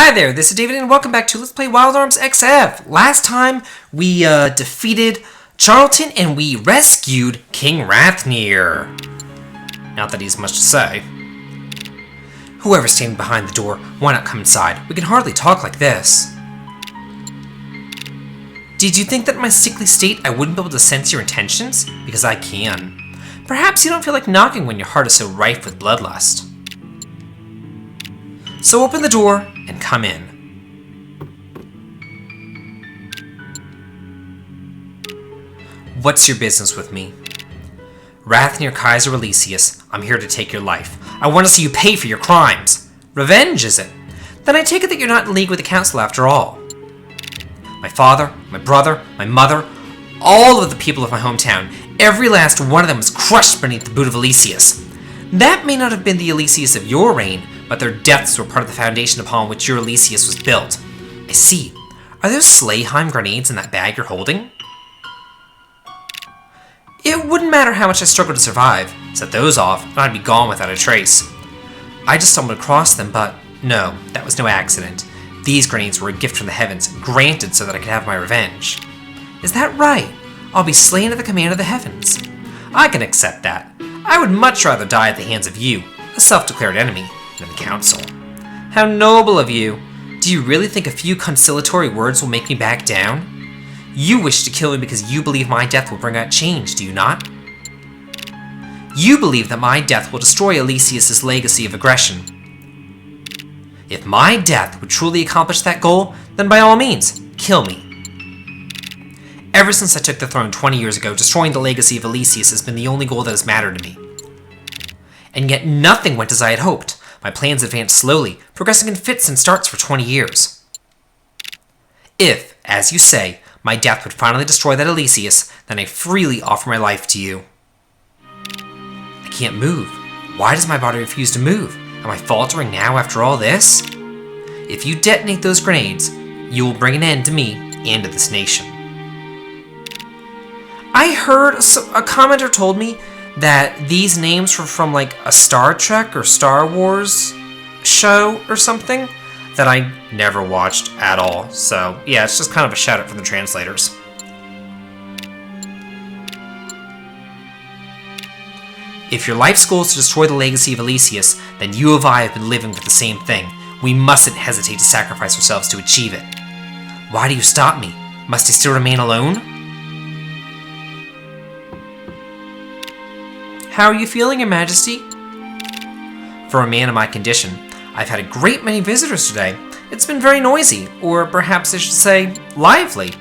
Hi there, this is David and welcome back to Let's Play Wild Arms XF. Last time we defeated Charlton and we rescued King Rathnir. Not that he's much to say. Whoever's standing behind the door, why not come inside? We can hardly talk like this. Did you think that in my sickly state I wouldn't be able to sense your intentions? Because I can. Perhaps you don't feel like knocking when your heart is so rife with bloodlust. So open the door and come in. What's your business with me? Rathnir Kaiser Alesius, I'm here to take your life. I want to see you pay for your crimes. Revenge, is it? Then I take it that you're not in league with the council after all. My father, my brother, my mother, all of the people of my hometown, every last one of them was crushed beneath the boot of Alesius. That may not have been the Alesius of your reign, but their deaths were part of the foundation upon which your Alesius was built. I see. Are those Slayheim grenades in that bag you're holding? It wouldn't matter how much I struggled to survive. Set those off, and I'd be gone without a trace. I just stumbled across them, but no, that was no accident. These grenades were a gift from the heavens, granted so that I could have my revenge. Is that right? I'll be slain at the command of the heavens. I can accept that. I would much rather die at the hands of you, a self-declared enemy, than the council. How noble of you! Do you really think a few conciliatory words will make me back down? You wish to kill me because you believe my death will bring out change, do you not? You believe that my death will destroy Alesius' legacy of aggression. If my death would truly accomplish that goal, then by all means, kill me. Ever since I took the throne 20 years ago, destroying the legacy of Alesius has been the only goal that has mattered to me. And yet nothing went as I had hoped. My plans advanced slowly, progressing in fits and starts for 20 years. If, as you say, my death would finally destroy that Alesius, then I freely offer my life to you. I can't move. Why does my body refuse to move? Am I faltering now after all this? If you detonate those grenades, you will bring an end to me and to this nation. I heard a commenter told me that these names were from like a Star Trek or Star Wars show or something that I never watched at all. So yeah, it's just kind of a shout out from the translators. If your life's goal is to destroy the legacy of Alesius, then you and I have been living for the same thing. We mustn't hesitate to sacrifice ourselves to achieve it. Why do you stop me? Must I still remain alone? How are you feeling, Your Majesty? For a man in my condition, I've had a great many visitors today. It's been very noisy, or perhaps I should say, lively.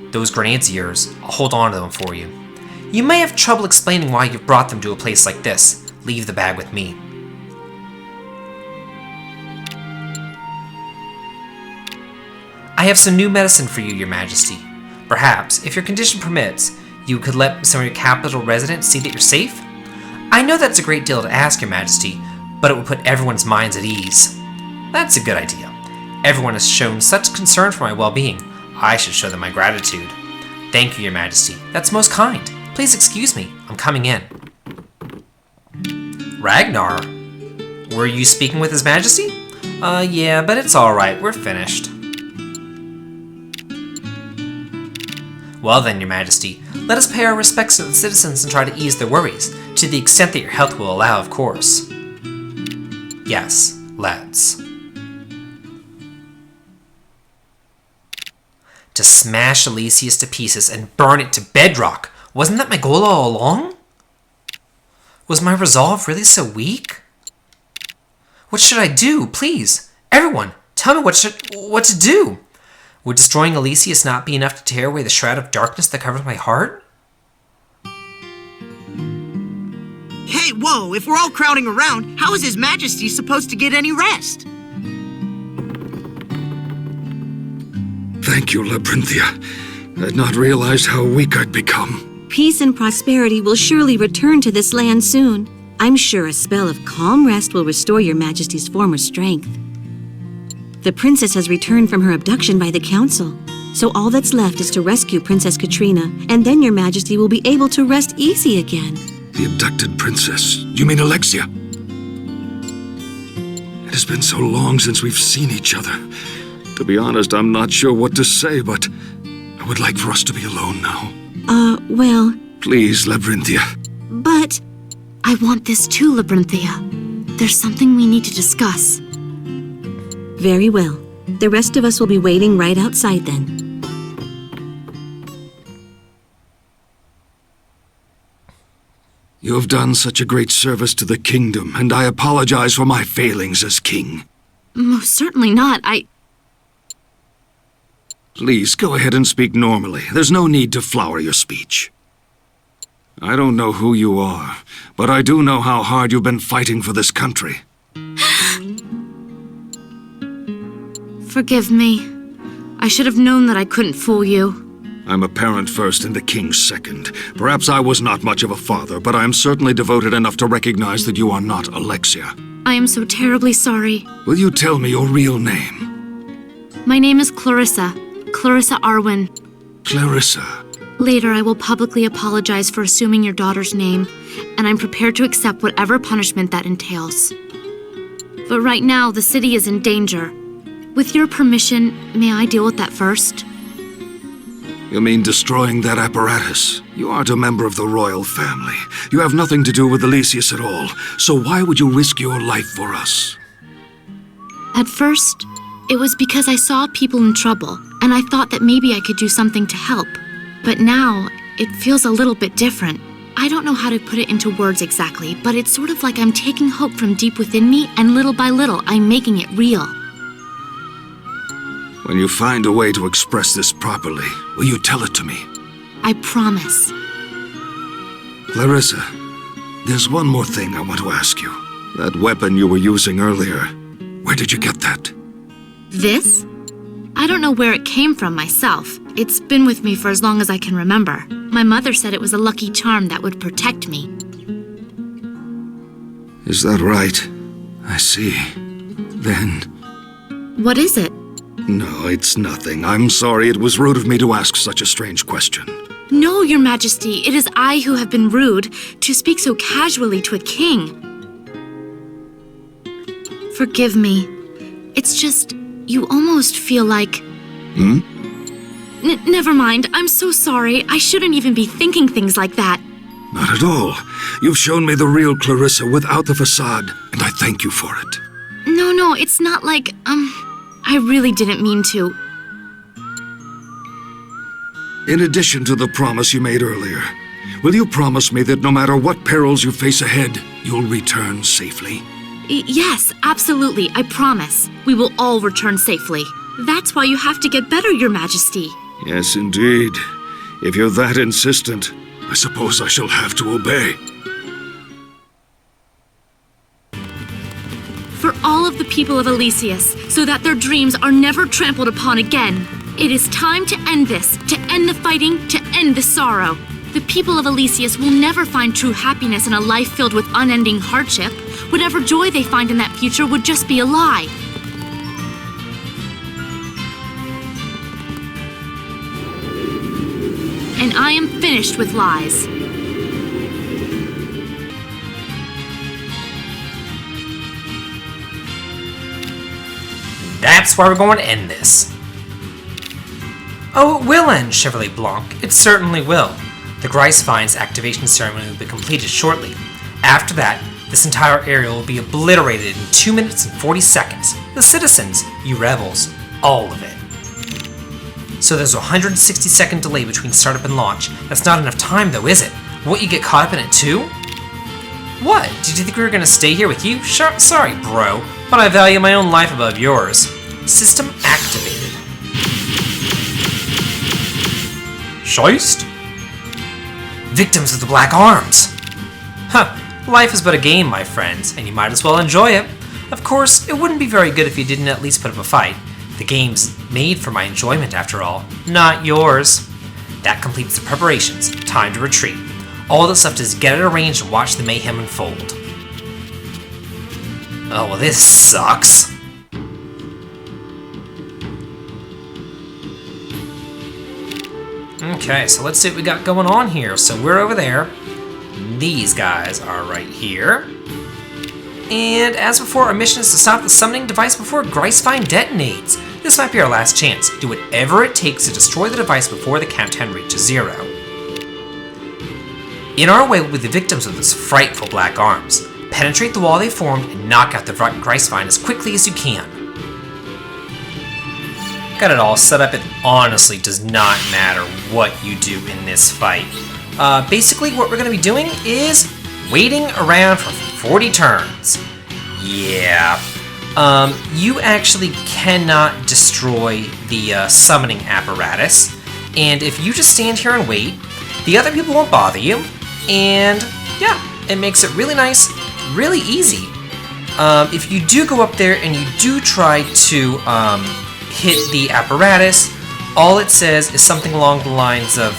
Those grenades of yours, I'll hold on to them for you. You may have trouble explaining why you've brought them to a place like this. Leave the bag with me. I have some new medicine for you, Your Majesty. Perhaps, if your condition permits, you could let some of your capital residents see that you're safe? I know that's a great deal to ask, Your Majesty, but it would put everyone's minds at ease. That's a good idea. Everyone has shown such concern for my well-being. I should show them my gratitude. Thank you, Your Majesty. That's most kind. Please excuse me. I'm coming in. Ragnar? Were you speaking with His Majesty? Yeah, but it's alright. We're finished. Well then, Your Majesty, let us pay our respects to the citizens and try to ease their worries, to the extent that your health will allow, of course. Yes, let's. To smash Alesius to pieces and burn it to bedrock, wasn't that my goal all along? Was my resolve really so weak? What should I do, please? Everyone, tell me what to do. Would destroying Alesius not be enough to tear away the shroud of darkness that covers my heart? Hey, whoa, if we're all crowding around, how is His Majesty supposed to get any rest? Thank you, Labyrinthia. I'd not realized how weak I'd become. Peace and prosperity will surely return to this land soon. I'm sure a spell of calm rest will restore Your Majesty's former strength. The princess has returned from her abduction by the council, so all that's left is to rescue Princess Katrina, and then Your Majesty will be able to rest easy again. The abducted princess? You mean Alexia? It has been so long since we've seen each other. To be honest, I'm not sure what to say, but I would like for us to be alone now. Well, Please, Labyrinthia. but I want this too, Labyrinthia. There's something we need to discuss. very well. The rest of us will be waiting right outside then. You have done such a great service to the kingdom, and I apologize for my failings as king. Most certainly not. Please, go ahead and speak normally. There's no need to flower your speech. I don't know who you are, but I do know how hard you've been fighting for this country. Forgive me. I should have known that I couldn't fool you. I'm a parent first and a king second. Perhaps I was not much of a father, but I am certainly devoted enough to recognize that you are not Alexia. I am so terribly sorry. Will you tell me your real name? My name is Clarissa. Clarissa Arwen. Clarissa. Later, I will publicly apologize for assuming your daughter's name, and I'm prepared to accept whatever punishment that entails. But right now, the city is in danger. With your permission, may I deal with that first? You mean destroying that apparatus? You aren't a member of the royal family. You have nothing to do with Elysius at all. So why would you risk your life for us? At first, it was because I saw people in trouble, and I thought that maybe I could do something to help. But now, it feels a little bit different. I don't know how to put it into words exactly, but it's sort of like I'm taking hope from deep within me, and little by little, I'm making it real. When you find a way to express this properly, will you tell it to me? I promise. Clarissa, there's one more thing I want to ask you. That weapon you were using earlier, where did you get that? This? I don't know where it came from myself. It's been with me for as long as I can remember. My mother said it was a lucky charm that would protect me. Is that right? I see. Then... What is it? No, it's nothing. I'm sorry, it was rude of me to ask such a strange question. No, Your Majesty, it is I who have been rude to speak so casually to a king. Forgive me. It's just, you almost feel like... Never mind, I'm so sorry. I shouldn't even be thinking things like that. Not at all. You've shown me the real Clarissa without the facade, and I thank you for it. No, it's not like, I really didn't mean to. In addition to the promise you made earlier, will you promise me that no matter what perils you face ahead, you'll return safely? Yes, absolutely, I promise. We will all return safely. That's why you have to get better, Your Majesty. Yes, indeed. If you're that insistent, I suppose I shall have to obey. For all of the people of Elysius, so that their dreams are never trampled upon again. It is time to end this, to end the fighting, to end the sorrow. The people of Elysius will never find true happiness in a life filled with unending hardship. Whatever joy they find in that future would just be a lie. And I am finished with lies. That's where we're going to end this. Oh, it will end, Chevalier Blanc. It certainly will. The Gricevine's activation ceremony will be completed shortly. After that, this entire area will be obliterated in 2 minutes and 40 seconds. The citizens, you rebels, all of it. So there's a 160-second delay between startup and launch. That's not enough time though, is it? Won't you get caught up in it too? What? Did you think we were gonna stay here with you? Sorry, bro, but I value my own life above yours. System activated. Scheist? Victims of the Black Arms. Huh, life is but a game, my friends, and you might as well enjoy it. Of course, it wouldn't be very good if you didn't at least put up a fight. The game's made for my enjoyment, after all, not yours. That completes the preparations. Time to retreat. All that's left is get it arranged and watch the mayhem unfold. Oh, well, this sucks. Okay, so let's see what we got going on here. So we're over there. These guys are right here. And as before, our mission is to stop the summoning device before Greisfine detonates. This might be our last chance. Do whatever it takes to destroy the device before the countdown reaches 0. In our way will be the victims of those frightful black arms. Penetrate the wall they formed and knock out the Greisfine as quickly as you can. Got it all set up. It honestly does not matter what you do in this fight. Basically, what we're going to be doing is waiting around for 40 turns. Yeah. You actually cannot destroy the summoning apparatus. And if you just stand here and wait, the other people won't bother you. And yeah, it makes it really nice, really easy. If you do go up there and you do try to hit the apparatus, all it says is something along the lines of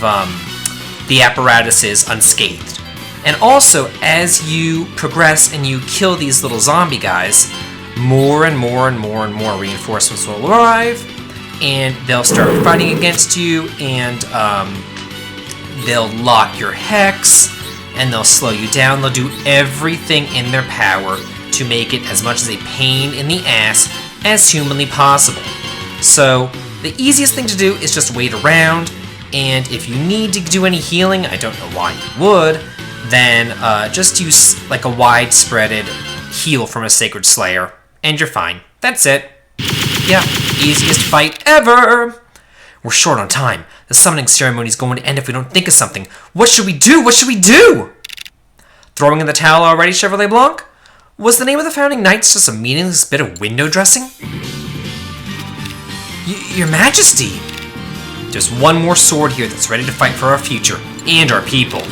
the apparatus is unscathed. And also, as you progress and you kill these little zombie guys, more and more and more and more reinforcements will arrive, and they'll start fighting against you, and they'll lock your hex, and they'll slow you down. They'll do everything in their power to make it as much as a pain in the ass as humanly possible. So, the easiest thing to do is just wait around, and if you need to do any healing, I don't know why you would, then just use like a widespreaded heal from a Sacred Slayer, and you're fine. That's it. Yeah, easiest fight ever! We're short on time. The summoning ceremony is going to end if we don't think of something. What should we do? What should we do? Throwing in the towel already, Chevrolet Blanc? Was the name of the Founding Knights just a meaningless bit of window dressing? Your Majesty! There's one more sword here that's ready to fight for our future and our people.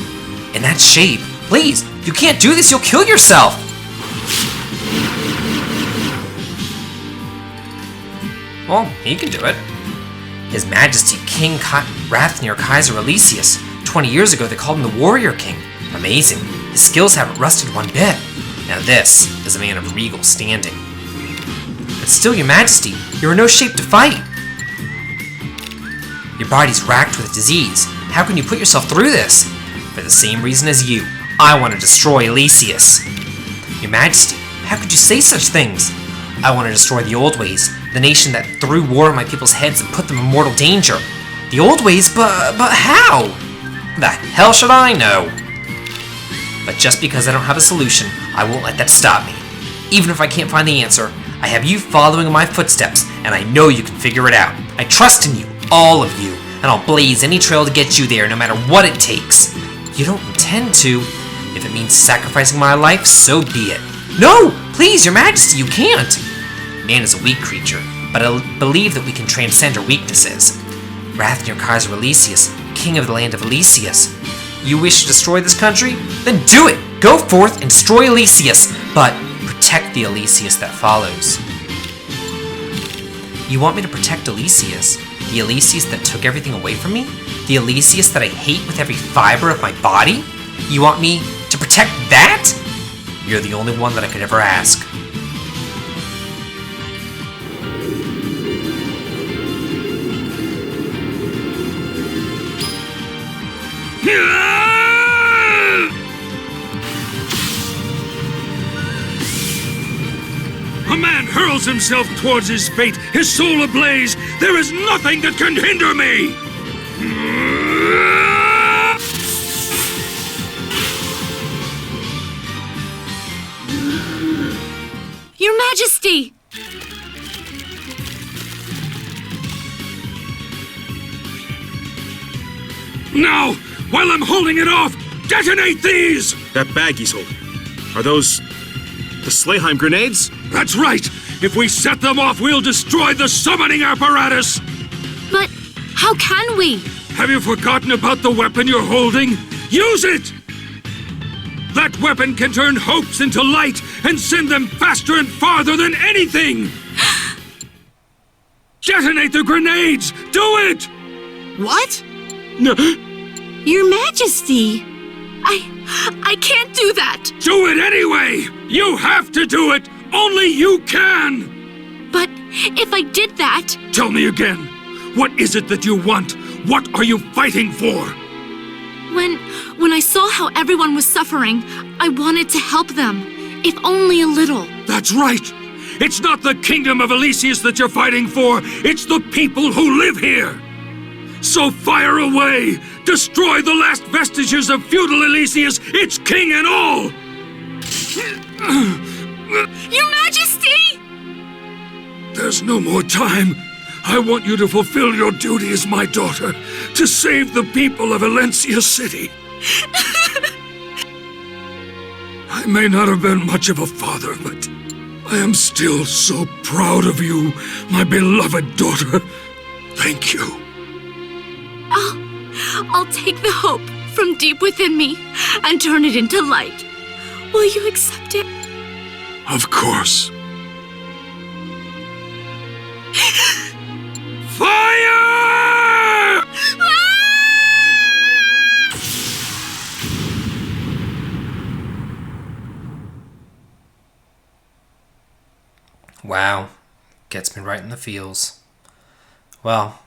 In that shape, please, you can't do this, you'll kill yourself! Well, he can do it. His Majesty King Rathnir Kaiser Alesius. 20 years ago they called him the Warrior King. Amazing. His skills haven't rusted one bit. Now this is a man of regal standing. But still, Your Majesty, you're in no shape to fight. Your body's racked with disease. How can you put yourself through this? For the same reason as you. I want to destroy Alesius. Your Majesty, how could you say such things? I want to destroy the old ways, the nation that threw war on my people's heads and put them in mortal danger. The old ways? But how? The hell should I know? But just because I don't have a solution, I won't let that stop me. Even if I can't find the answer, I have you following in my footsteps, and I know you can figure it out. I trust in you, all of you, and I'll blaze any trail to get you there, no matter what it takes. You don't intend to. If it means sacrificing my life, so be it. No! Please, Your Majesty, you can't! Man is a weak creature, but I believe that we can transcend our weaknesses. Rathnir Kaiser Alesius, King of the land of Alesius. You wish to destroy this country? Then do it! Go forth and destroy Alesius, but protect the Alesius that follows. You want me to protect Alesius? The Alesius that took everything away from me? The Alesius that I hate with every fiber of my body? You want me to protect that? You're the only one that I could ever ask. A man hurls himself towards his fate, his soul ablaze. There is nothing that can hinder me! Your Majesty! Now, while I'm holding it off, detonate these! That bag he's holding. Are those the Slayheim grenades? That's right! If we set them off, we'll destroy the summoning apparatus! But how can we? Have you forgotten about the weapon you're holding? Use it! That weapon can turn hopes into light and send them faster and farther than anything! Detonate the grenades! Do it! What? Your Majesty! I can't do that! Do it anyway! You have to do it! Only you can! But if I did that... Tell me again. What is it that you want? What are you fighting for? When I saw how everyone was suffering, I wanted to help them. if only a little. That's right! It's not the kingdom of Elysius that you're fighting for, it's the people who live here! So fire away! Destroy the last vestiges of feudal Elysius, its king and all! Your Majesty! There's no more time. I want you to fulfill your duty as my daughter, to save the people of Valencia City. I may not have been much of a father, but I am still so proud of you, my beloved daughter. Thank you. I'll take the hope from deep within me and turn it into light. Will you accept it? Of course. Fire! Wow. Gets me right in the feels. Well,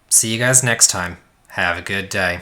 see you guys next time. Have a good day.